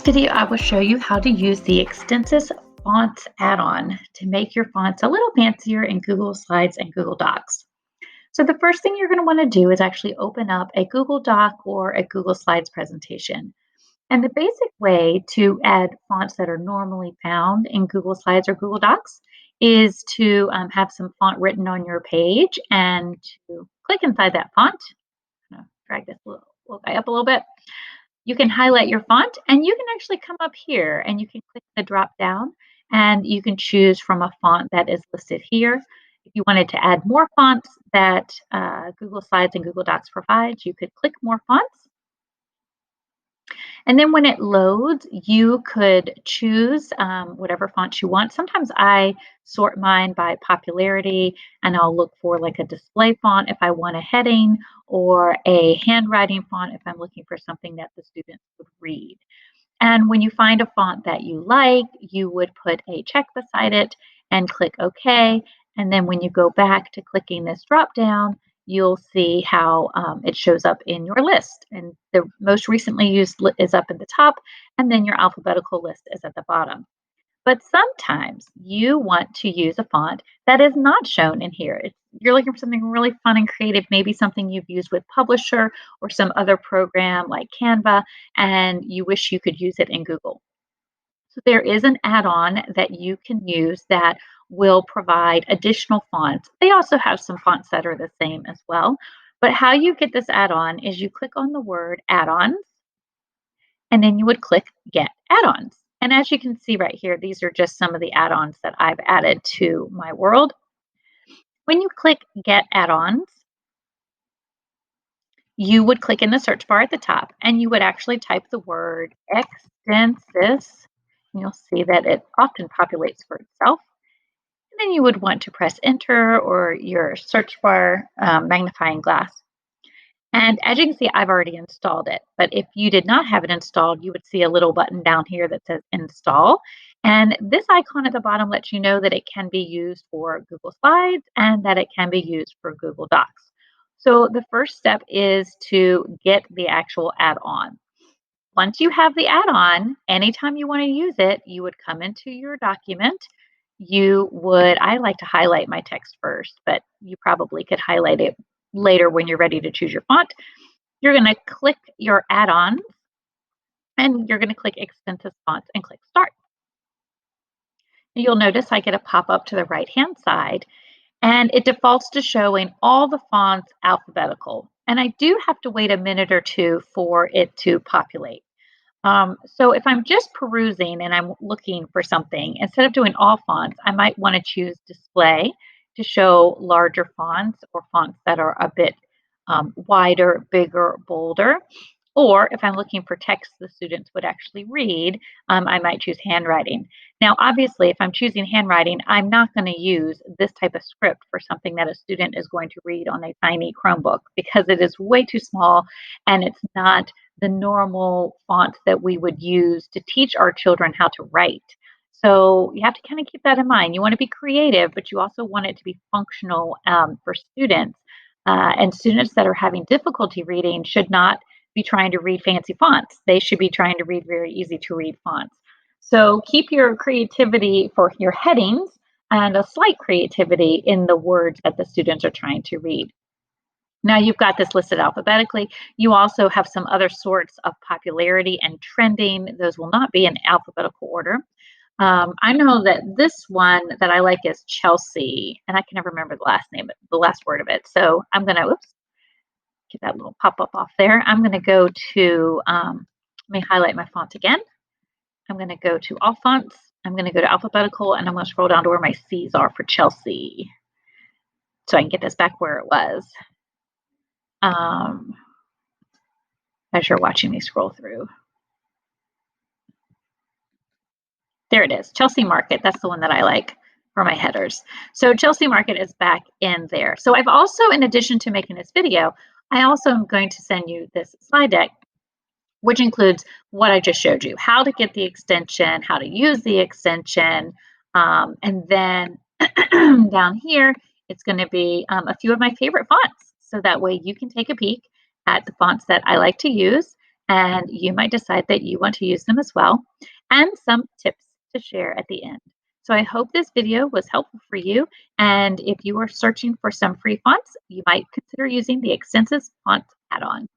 video, I will show you how to use the Extensis Fonts add-on to make your fonts a little fancier in Google Slides and Google Docs. So the first thing you're going to want to do is actually open up a Google Doc or a Google Slides presentation. And the basic way to add fonts that are normally found in Google Slides or Google Docs is to have some font written on your page and to click inside that font. I'm going to drag this little guy up a little bit. You can highlight your font and you can actually come up here and you can click the drop down and you can choose from a font that is listed here. If you wanted to add more fonts that Google Slides and Google Docs provides, you could click more fonts. And then when it loads, you could choose whatever font you want. Sometimes I sort mine by popularity and I'll look for like a display font if I want a heading or a handwriting font if I'm looking for something that the students would read. And when you find a font that you like, you would put a check beside it and click OK. And then when you go back to clicking this drop down, you'll see how it shows up in your list. And the most recently used is up at the top, and then your alphabetical list is at the bottom. But sometimes you want to use a font that is not shown in here. You're looking for something really fun and creative, maybe something you've used with Publisher or some other program like Canva, and you wish you could use it in Google. So there is an add-on that you can use that will provide additional fonts. They also have some fonts that are the same as well. But how you get this add-on is you click on the word add-ons, and then you would click Get Add-ons. And as you can see right here, these are just some of the add-ons that I've added to my world. When you click Get Add-ons, you would click in the search bar at the top, and you would actually type the word Extensis. You'll see that it often populates for itself. And then you would want to press enter or your search bar magnifying glass. And as you can see, I've already installed it. But if you did not have it installed, you would see a little button down here that says install. And this icon at the bottom lets you know that it can be used for Google Slides and that it can be used for Google Docs. So the first step is to get the actual add-on. Once you have the add-on, anytime you want to use it, you would come into your document. I like to highlight my text first, but you probably could highlight it later when you're ready to choose your font. You're going to click your add-ons and you're going to click Extensis Fonts and click Start. You'll notice I get a pop-up to the right-hand side and it defaults to showing all the fonts alphabetical. And I do have to wait a minute or two for it to populate. So if I'm just perusing and I'm looking for something, instead of doing all fonts, I might want to choose display to show larger fonts or fonts that are a bit wider, bigger, bolder. Or if I'm looking for text the students would actually read, I might choose handwriting. Now, obviously, if I'm choosing handwriting, I'm not going to use this type of script for something that a student is going to read on a tiny Chromebook because it is way too small and it's not the normal font that we would use to teach our children how to write. So you have to kind of keep that in mind. You want to be creative, but you also want it to be functional for students. And students that are having difficulty reading should not be trying to read fancy fonts. They should be trying to read very easy to read fonts. So keep your creativity for your headings and a slight creativity in the words that the students are trying to read. Now you've got this listed alphabetically. You also have some other sorts of popularity and trending. Those will not be in alphabetical order. I know that this one that I like is Chelsea, and I can never remember the last word of it. So I'm going to, get that little pop-up off there. I'm going to go to, let me highlight my font again. I'm going to go to all fonts. I'm going to go to alphabetical, and I'm going to scroll down to where my C's are for Chelsea so I can get this back where it was. As you're watching me scroll through. There it is, Chelsea Market. That's the one that I like for my headers. So Chelsea Market is back in there. So I've also, in addition to making this video, I also am going to send you this slide deck, which includes what I just showed you, how to get the extension, how to use the extension, and then down here, it's going to be a few of my favorite fonts. So that way you can take a peek at the fonts that I like to use and you might decide that you want to use them as well, and some tips to share at the end. So I hope this video was helpful for you. And if you are searching for some free fonts, you might consider using the Extensis Fonts add-on.